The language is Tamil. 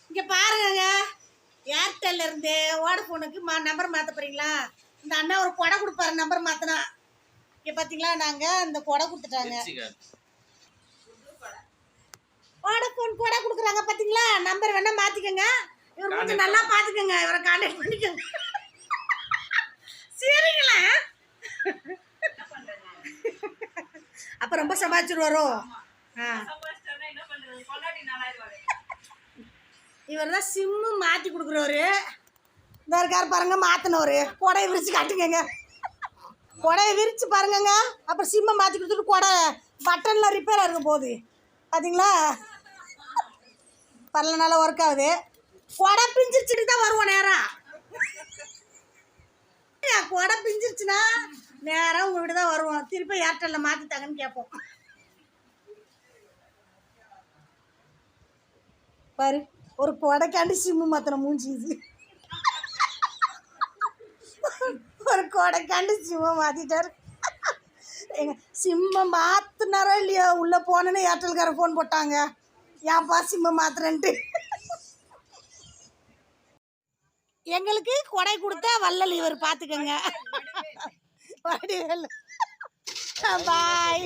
இங்க பாருங்க, ஏர்டெல்ல இருந்து வோடஃபோனுக்கு நம்பர் மாத்த போறீங்களா? இந்த அண்ணா ஒரு கொடை கொடுப்பாரு நம்பர் மாத்தினா. இங்க பாத்தீங்களா, நாங்க இந்த கொடை கொடுத்துட்டாங்க. வோடஃபோன் கொடை கொடுக்குறாங்க பாத்தீங்களா? நம்பர் வேணா மாத்திக்கங்க. இவர் கொஞ்சம் நல்லா பாத்துக்கங்க, இவரை கான்டாக்ட் பண்ணிக்கங்க. சரிங்களா? அப்ப ரொம்ப சமாளிச்சிருவாரோ? இவர் தான் சிம்மு மாற்றி கொடுக்குறவரு. இந்த இருக்கார் பாருங்க, மாற்றினவரு. கொடையை விரித்து காட்டுங்க, கொடையை விரித்து பாருங்கங்க. அப்புறம் சிம்மை மாற்றி கொடுத்துட்டு கொடை பட்டன்லாம் ரிப்பேராக இருக்க போகுது பார்த்தீங்களா? பரல நல்லா ஒர்க் ஆகுது. கொடை பிஞ்சிருச்சுட்டு தான் வருவோம் நேரம். கொடை பிஞ்சிருச்சுன்னா நேரம் உங்கள் வீடு தான் வருவோம். திருப்பி ஏர்டெல்லில் மாற்றிட்டாங்கன்னு கேட்போம். பாரு, ஒரு கொடைக்காண்டி சிம்மு மாத்தின மூஞ்சி இது. ஒரு கொடைக்காண்டி சிம்மை மாற்றிட்டார். எங்க சிம்மை மாற்றினாரோ இல்லையோ, உள்ளே போனேன்னு ஏர்டெல்கார ஃபோன் போட்டாங்க, ஏன்ப்பா சிம்மை மாத்துறேன்ட்டு. எங்களுக்கு கொடை கொடுத்தா வள்ளல் இவர், பார்த்துக்கங்க. பாய்.